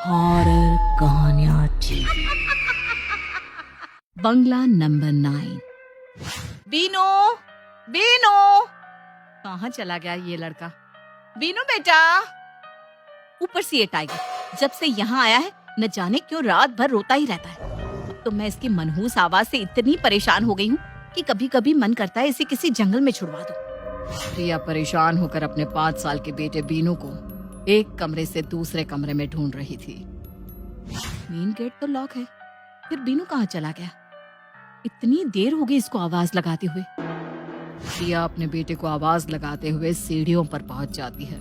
Horror कहानियां TV. बंगला number 9। Binu, Binu, कहाँ चला गया ये लड़का? बीनू बेटा। ऊपर से ये टाइगर जब से यहाँ आया है न जाने क्यों रात भर रोता ही रहता है। अब तो मैं इसकी मनहूस आवाज से इतनी परेशान हो गई हूँ कि कभी कभी मन करता है इसे किसी जंगल में छुड़वा दूं। प्रिया परेशान होकर अपने 5 साल के बेटे बीनू को एक कमरे से दूसरे कमरे में ढूंढ रही थी। मेन गेट तो लॉक है, फिर बीनू कहाँ चला गया? इतनी देर हो गई इसको आवाज लगाते हुए। प्रिया अपने बेटे को आवाज लगाते हुए सीढ़ियों पर पहुंच जाती है।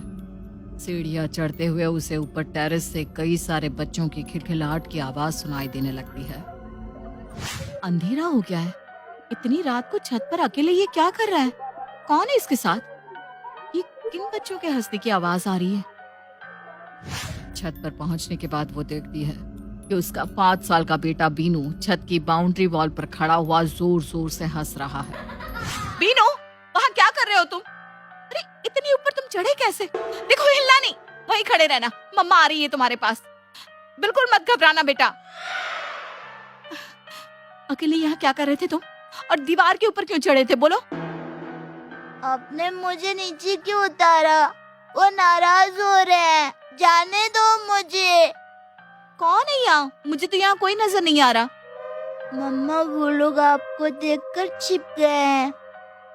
सीढ़ियां चढ़ते हुए उसे ऊपर टेरेस से कई सारे बच्चों की खिलखिलाहट की आवाज सुनाई देने लगती है। अंधेरा हो गया है, इतनी रात को छत पर अकेले ये क्या कर रहा है? कौन है इसके साथ? ये किन बच्चों के हंसने की आवाज आ रही है? छत पर पहुंचने के बाद वो देखती है कि उसका 5 साल का बेटा बीनू छत की बाउंड्री वॉल पर खड़ा हुआ जोर जोर से हंस रहा है। बीनू, वहाँ क्या कर रहे हो तुम? अरे इतनी ऊपर तुम चढ़े कैसे? देखो हिलना नहीं, वहीं खड़े रहना, मम्मा आ रही है तुम्हारे पास। बिल्कुल मत घबराना बेटा। अकेले यहाँ क्या कर रहे थे तुम? और दीवार के ऊपर क्यों चढ़े थे बोलो? आपने मुझे नीचे क्यों उतारा? वो नाराज हो रहे हैं, जाने दो मुझे। कौन है यहाँ? मुझे तो यहाँ कोई नजर नहीं आ रहा। मम्मा वो लोग आपको देखकर छिप गए हैं।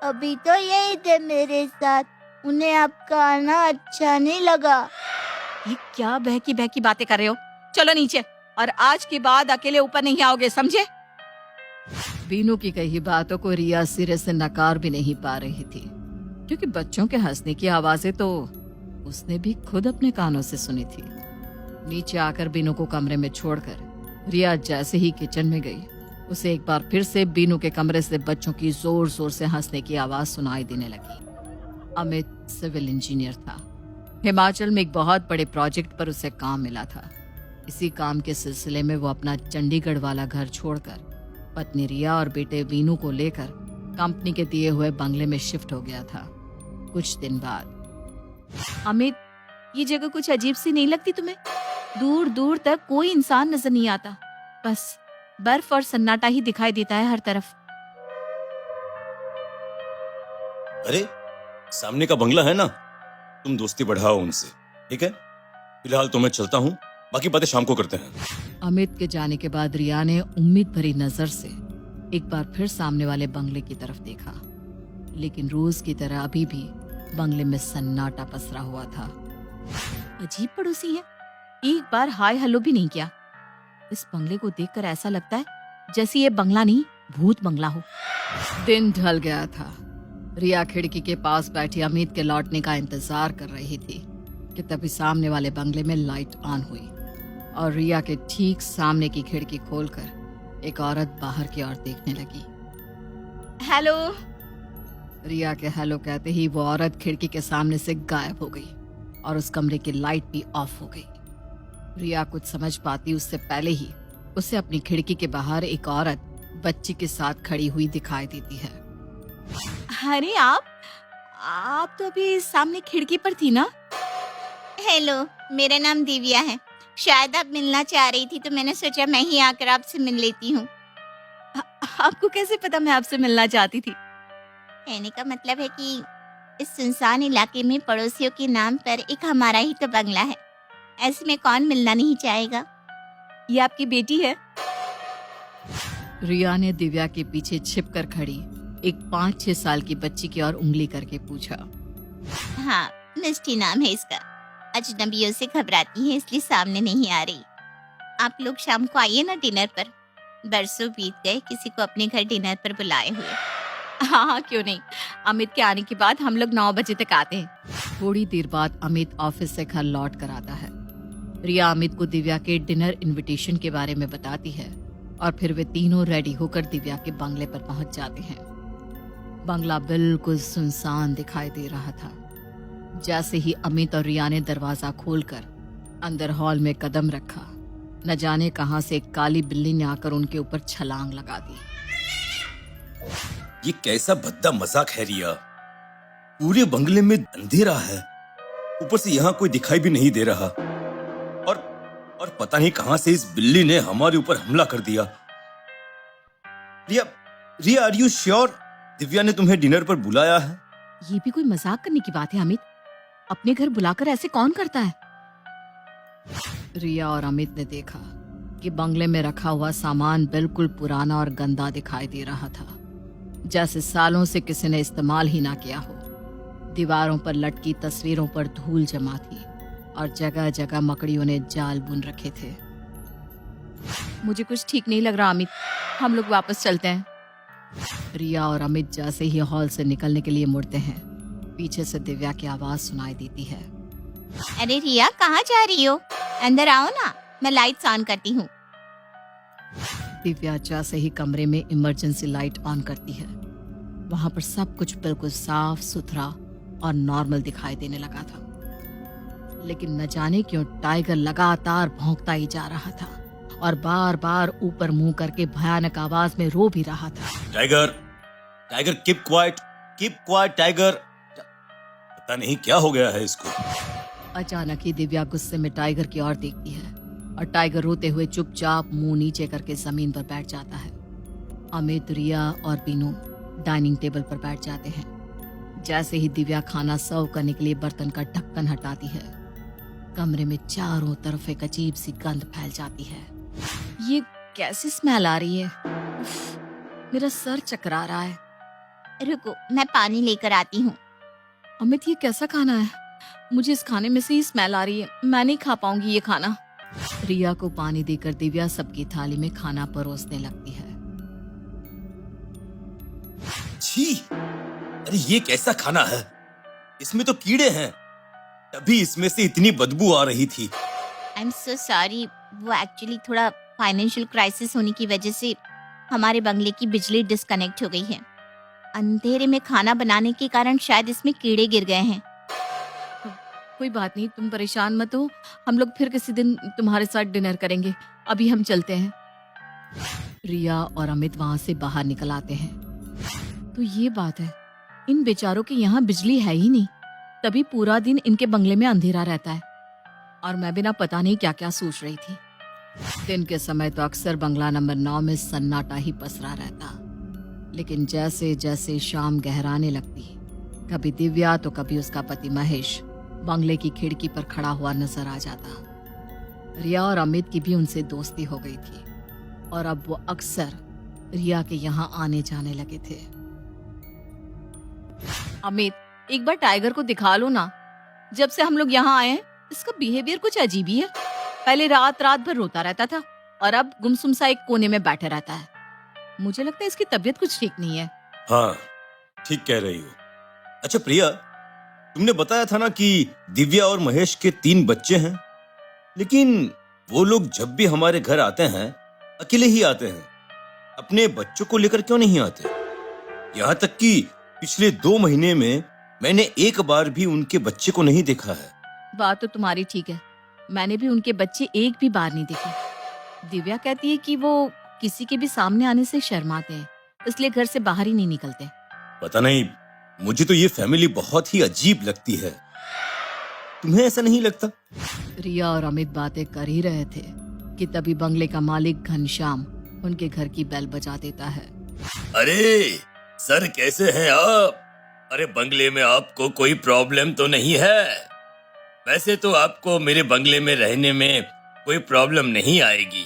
अभी तो यही थे मेरे साथ, उन्हें आपका आना अच्छा नहीं लगा। ये क्या बहकी बहकी बातें कर रहे हो? चलो नीचे, और आज के बाद अकेले ऊपर नहीं आओगे, समझे? बीनू की कही बातों को रिया सिरे से नकार भी नहीं पा रही थी, क्योंकि बच्चों के हंसने की आवाजें तो उसने भी खुद अपने कानों से सुनी थी। नीचे आकर बीनू को कमरे में छोड़कर रिया जैसे ही किचन में गई, उसे एक बार फिर से बीनू के कमरे से बच्चों की जोर जोर से हंसने की आवाज सुनाई देने लगी। अमित सिविल इंजीनियर था। हिमाचल में एक बहुत बड़े प्रोजेक्ट पर उसे काम मिला था। इसी काम के सिलसिले में वो अपना चंडीगढ़ वाला घर छोड़कर पत्नी रिया और बेटे बीनू को लेकर कंपनी के दिए हुए बंगले में शिफ्ट हो गया था। कुछ दिन बाद, अमित, ये जगह कुछ अजीब सी नहीं लगती तुम्हें? दूर दूर तक कोई इंसान नजर नहीं आता, बस बर्फ और सन्नाटा ही दिखाई देता है हर तरफ। अरे सामने का बंगला है ना, तुम दोस्ती बढ़ाओ उनसे, ठीक है? फिलहाल तो मैं चलता हूँ, बाकी बातें शाम को करते हैं। अमित के जाने के बाद रिया ने उम्मीद भरी नजर से एक बार फिर सामने वाले बंगले की तरफ देखा, लेकिन रोज की तरह अभी भी बंगले में सन्नाटा पसरा हुआ था। अजीब पड़ोसी है, एक बार हाय हेलो भी नहीं किया। इस बंगले को देखकर ऐसा लगता है जैसे ये बंगला नहीं, भूत बंगला हो। दिन ढल गया था। रिया खिड़की के पास बैठी अमित के लौटने का इंतजार कर रही थी कि तभी सामने वाले बंगले में लाइट ऑन हुई और रिया के ठीक सामने की खिड़की खोलकर एक औरत बाहर की ओर देखने लगी। हेलो। रिया के हेलो कहते ही वो औरत खिड़की के सामने से गायब हो गई और उस कमरे की लाइट भी ऑफ हो गई। रिया कुछ समझ पाती उससे पहले ही उसे अपनी खिड़की के बाहर एक औरत बच्ची के साथ खड़ी हुई दिखाई देती है। अरे आप तो अभी सामने खिड़की पर थी ना? हेलो, मेरा नाम दिव्या है। शायद आप मिलना चाह रही थी, तो मैंने सोचा मैं ही आकर आपसे मिल लेती हूँ। आपको कैसे पता मैं आपसे मिलना चाहती थी? कहने का मतलब है कि इस सुनसान इलाके में पड़ोसियों के नाम पर एक हमारा ही तो बंगला है, ऐसे में कौन मिलना नहीं चाहेगा। ये आपकी बेटी है? रिया ने दिव्या के पीछे छिपकर खड़ी एक 5-6 साल की बच्ची की ओर उंगली करके पूछा। हाँ, मिष्टी नाम है इसका। अजनबियों से घबराती है, इसलिए सामने नहीं आ रही। आप लोग शाम को आइए ना डिनर पर। बरसों बीत गए किसी को अपने घर डिनर पर बुलाए हुए। हाँ, क्यों नहीं। अमित के आने के बाद हम लोग 9 बजे तक आते हैं। थोड़ी देर बाद अमित ऑफिस से घर लौट कर आता है। रिया अमित को दिव्या के डिनर इनविटेशन के बारे में बताती है और फिर वे तीनों रेडी होकर दिव्या के बंगले पर पहुंच जाते हैं। बंगला बिल्कुल सुनसान दिखाई दे रहा था। जैसे ही अमित और रिया ने दरवाजा खोलकर अंदर हॉल में कदम रखा, न जाने कहां से एक काली बिल्ली ने आकर उनके ऊपर छलांग लगा दी। ये कैसा भद्दा मजाक है रिया? पूरे बंगले में अंधेरा है, ऊपर से यहाँ कोई दिखाई भी नहीं दे रहा, और और पता नहीं कहां से इस बिल्ली ने हमारे ऊपर हमला कर दिया। रिया, रिया, आर यू श्योर दिव्या ने तुम्हें डिनर पर बुलाया है? ये भी कोई मजाक करने की बात है अमित? अपने घर बुलाकर ऐसे कौन करता है? रिया और अमित ने देखा कि बंगले में रखा हुआ सामान बिल्कुल पुराना और गंदा दिखाई दे रहा था, जैसे सालों से किसी ने इस्तेमाल ही ना किया हो। दीवारों पर लटकी तस्वीरों पर धूल जमा थी और जगह जगह मकड़ियों ने जाल बुन रखे थे। मुझे कुछ ठीक नहीं लग रहा अमित, हम लोग वापस चलते हैं। रिया और अमित जैसे ही हॉल से निकलने के लिए मुड़ते हैं, पीछे से दिव्या की आवाज सुनाई देती है। अरे रिया, कहाँ जा रही हो? अंदर आओ ना, मैं लाइट्स ऑन करती हूँ। दिव्या जैसे ही कमरे में इमरजेंसी लाइट ऑन करती है, वहां पर सब कुछ बिल्कुल साफ सुथरा और नॉर्मल दिखाई देने लगा था। लेकिन न जाने क्यों टाइगर लगातार भौंकता ही जा रहा था और बार बार ऊपर मुंह करके भयानक आवाज में रो भी रहा था। Tiger, tiger, keep quiet tiger. पता नहीं क्या हो गया है इसको। अचानक ही दिव्या गुस्से में टाइगर की ओर देखती है और टाइगर रोते हुए चुपचाप मुंह नीचे करके जमीन पर बैठ जाता है। अमित, रिया और बीनू डाइनिंग टेबल पर बैठ जाते हैं। जैसे ही दिव्या खाना सर्व करने के लिए बर्तन का ढक्कन हटाती है, कमरे में चारों तरफ एक अजीब सी गंध फैल जाती है। ये कैसी स्मेल आ रही है? उफ, मेरा सर चकरा रहा है। रुको, मैं पानी लेकर आती हूँ। अमित, ये कैसा खाना है? मुझे इस खाने में से ही स्मेल आ रही है, मैं नहीं खा पाऊंगी ये खाना। रिया को पानी देकर दिव्या सबकी थाली में खाना परोसने लगती है। छी, अरे ये कैसा खाना है? इसमें तो कीड़े हैं, तभी इसमें से इतनी बदबू आ रही थी। आई एम सो सॉरी, वो एक्चुअली थोड़ा फाइनेंशियल क्राइसिस होने की वजह से हमारे बंगले की बिजली डिस्कनेक्ट हो गई है। अंधेरे में खाना बनाने के कारण शायद इसमें कीड़े गिर गए हैं। कोई बात नहीं, तुम परेशान मत हो, हम लोग फिर किसी दिन तुम्हारे साथ डिनर करेंगे, अभी हम चलते हैं। रिया और अमित वहां से बाहर निकल आते हैं। तो ये बात है, इन बेचारों के यहाँ बिजली है ही नहीं, तभी पूरा दिन इनके बंगले में अंधेरा रहता है। और मैं बिना पता नहीं क्या क्या सोच रही थी। दिन के समय तो अक्सर बंगला नंबर 9 में सन्नाटा ही पसरा रहता, लेकिन जैसे जैसे शाम गहराने लगती, कभी दिव्या तो कभी उसका पति महेश बंगले की खिड़की पर खड़ा हुआ नजर आ जाता। रिया और अमित की भी उनसे दोस्ती हो गई थी और अब वो अक्सर रिया के यहाँ आने जाने लगे थे। अमित, एक बार टाइगर को दिखा लो ना। जब से हम लोग यहाँ आए हैं, इसका बिहेवियर कुछ अजीब ही है। पहले रात रात भर रोता रहता था और अब गुमसुम सा एक कोने में बैठा रहता है। मुझे लगता है इसकी तबीयत कुछ ठीक नहीं है। हाँ, ठीक कह रही हो। अच्छा प्रिया, तुमने बताया था ना कि दिव्या और महेश के 3 बच्चे हैं, लेकिन वो लोग जब भी हमारे घर आते हैं अकेले ही आते हैं, अपने बच्चों को लेकर क्यों नहीं आते? यहाँ तक कि पिछले 2 महीने में मैंने एक बार भी उनके बच्चे को नहीं देखा है। बात तो तुम्हारी ठीक है, मैंने भी उनके बच्चे एक भी बार नहीं देखे। दिव्या कहती है कि वो किसी के भी सामने आने से शर्माते हैं, इसलिए घर से बाहर ही नहीं निकलते। पता नहीं, मुझे तो ये फैमिली बहुत ही अजीब लगती है। तुम्हें ऐसा नहीं लगता? रिया और अमित बातें कर ही रहे थे कि तभी बंगले का मालिक घनश्याम उनके घर की बेल बजा देता है। अरे सर, कैसे हैं आप? अरे बंगले में आपको कोई प्रॉब्लम तो नहीं है? वैसे तो आपको मेरे बंगले में रहने में कोई प्रॉब्लम नहीं आएगी।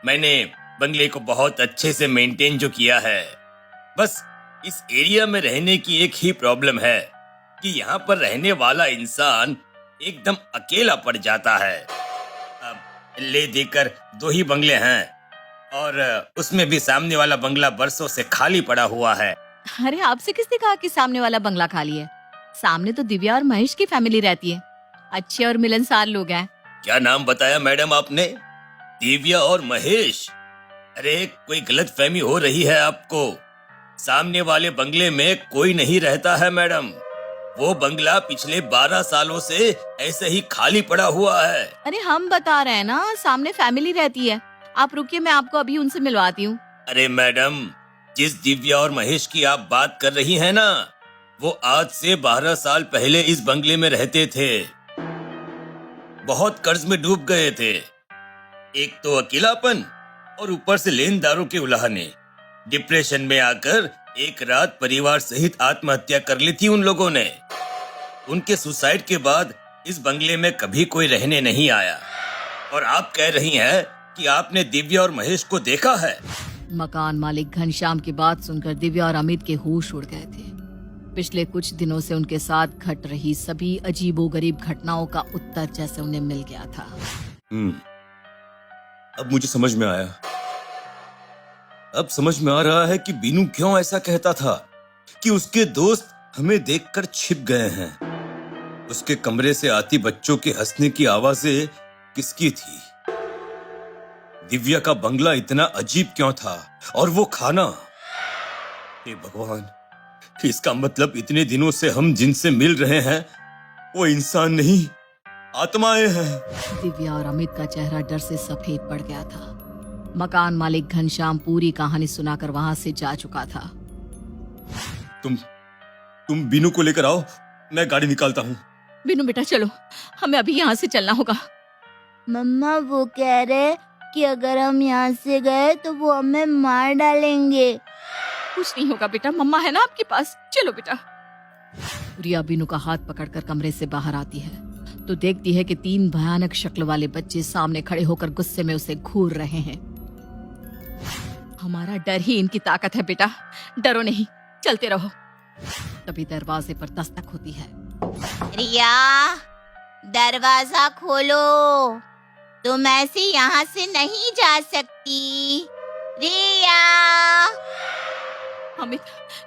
मैंने बंगले को बहुत अच्छे से मेंटेन जो किया है। बस इस एरिया में रहने की एक ही प्रॉब्लम है कि यहाँ पर रहने वाला इंसान एकदम अकेला पड़ जाता है। अब ले देकर 2 ही बंगले हैं और उसमें भी सामने वाला बंगला बरसों से खाली पड़ा हुआ है। अरे आपसे किसने कहा कि सामने वाला बंगला खाली है? सामने तो दिव्या और महेश की फैमिली रहती है, अच्छे और मिलनसार लोग हैं। क्या नाम बताया मैडम आपने? दिव्या और महेश? अरे कोई गलतफहमी हो रही है आपको। सामने वाले बंगले में कोई नहीं रहता है मैडम। वो बंगला पिछले 12 सालों से ऐसे ही खाली पड़ा हुआ है। अरे हम बता रहे हैं ना, सामने फैमिली रहती है। आप रुकिए, मैं आपको अभी उनसे मिलवाती हूँ। अरे मैडम, जिस दिव्या और महेश की आप बात कर रही हैं ना, वो आज से 12 साल पहले इस बंगले में रहते थे। बहुत कर्ज में डूब गए थे, एक तो अकेलापन और ऊपर से लेनदारों के उलाहने। डिप्रेशन में आकर एक रात परिवार सहित आत्महत्या कर ली थी उन लोगों ने। उनके सुसाइड के बाद इस बंगले में कभी कोई रहने नहीं आया। और आप कह रही हैं कि आपने दिव्या और महेश को देखा है। मकान मालिक घनश्याम की बात सुनकर दिव्या और अमित के होश उड़ गए थे। पिछले कुछ दिनों से उनके साथ घट रही सभी अजीबोगरीब घटनाओं का उत्तर जैसे उन्हें मिल गया था। अब मुझे समझ में आया। अब समझ में आ रहा है कि बीनू क्यों ऐसा कहता था कि उसके दोस्त हमें देखकर छिप गए हैं। उसके कमरे से आती बच्चों के हंसने की आवाजें किसकी थी? दिव्या का बंगला इतना अजीब क्यों था? और वो खाना, हे भगवान, इसका मतलब इतने दिनों से हम जिनसे मिल रहे हैं वो इंसान नहीं, आत्माएं हैं। दिव्या और अमित का चेहरा डर से सफेद पड़ गया था। मकान मालिक घनश्याम पूरी कहानी सुनाकर वहां से जा चुका था। तुम बीनू को लेकर आओ, मैं गाड़ी निकालता हूँ। बीनू बेटा चलो, हमें अभी यहाँ से चलना होगा। मम्मा वो कह रहे कि अगर हम यहाँ से गए तो वो हमें मार डालेंगे। कुछ नहीं होगा बेटा, मम्मा है ना आपके पास, चलो बेटा। रिया बीनू का हाथ पकड़कर कमरे से बाहर आती है तो देखती है कि 3 भयानक शक्ल वाले बच्चे सामने खड़े होकर गुस्से में उसे घूर रहे हैं। हमारा डर ही इनकी ताकत है बेटा, डरो नहीं, चलते रहो। तभी दरवाजे पर दस्तक होती है। रिया, दरवाजा खोलो, तुम ऐसे यहाँ से नहीं जा सकती। रिया। अमित,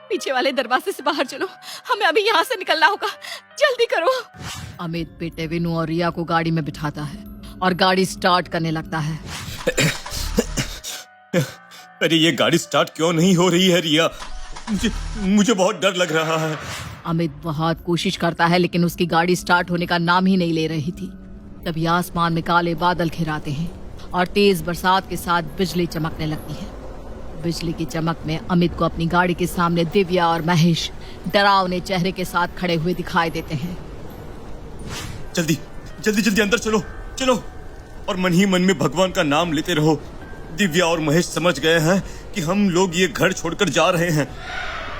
पीछे वाले दरवाजे से बाहर चलो, हमें अभी यहाँ से निकलना होगा, जल्दी करो। अमित बेटे विनू और रिया को गाड़ी में बिठाता है और गाड़ी स्टार्ट करने लगता है। अरे ये गाड़ी स्टार्ट क्यों नहीं हो रही है रिया? मुझे बहुत डर लग रहा है। अमित बहुत कोशिश करता है लेकिन उसकी गाड़ी स्टार्ट होने का नाम ही नहीं ले रही थी। तभी आसमान में काले बादल घिराते हैं और तेज बरसात के साथ बिजली चमकने लगती है। बिजली की चमक में अमित को अपनी गाड़ी के सामने दिव्या और महेश डरावने चेहरे के साथ खड़े हुए दिखाई देते हैं। जल्दी जल्दी जल्दी अंदर चलो चलो, और मन ही मन में भगवान का नाम लेते रहो। दिव्या और महेश समझ गए हैं कि हम लोग ये घर छोड़कर जा रहे हैं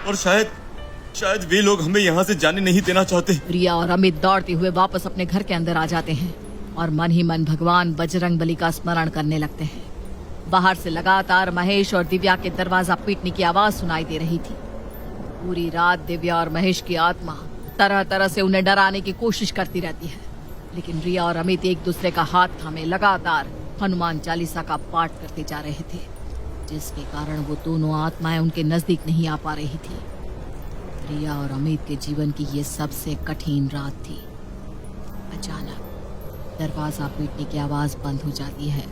और शायद वे लोग हमें यहाँ से जाने नहीं देना चाहते। रिया और अमित दौड़ते हुए वापस अपने घर के अंदर आ जाते हैं और मन ही मन भगवान बजरंग बली का स्मरण करने लगते हैं। बाहर से लगातार महेश और दिव्या के दरवाजा पीटने की आवाज सुनाई दे रही थी। पूरी रात दिव्या और महेश की आत्मा तरह तरह से उन्हें डराने की कोशिश करती रहती है, लेकिन रिया और अमित एक दूसरे का हाथ थामे लगातार हनुमान चालीसा का पाठ करते जा रहे थे, जिसके कारण वो दोनों आत्माएं उनके नजदीक नहीं आ पा रही थी। रिया और अमित के जीवन की ये सबसे कठिन रात थी। अचानक दरवाजा पीटने की आवाज बंद हो जाती है।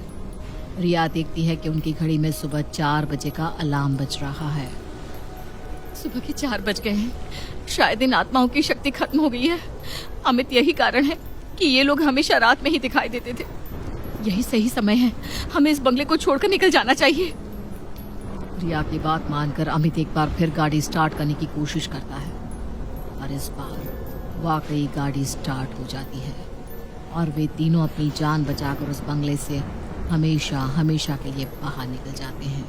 रिया देखती है कि उनकी घड़ी में सुबह 4 बजे का अलार्म बज रहा है। सुबह के 4 बज गए हैं, शायद इन आत्माओं की शक्ति खत्म हो गई है। अमित, यही कारण है कि ये लोग हमेशा रात में ही दिखाई देते थे। यही सही समय है, हमें इस बंगले को छोड़कर निकल जाना चाहिए। रिया की बात मानकर अमित एक बार फिर गाड़ी स्टार्ट करने की कोशिश करता है और इस बार वाकई गाड़ी स्टार्ट हो जाती है और वे तीनों अपनी जान बचाकर उस बंगले से हमेशा हमेशा के लिए बाहर निकल जाते हैं।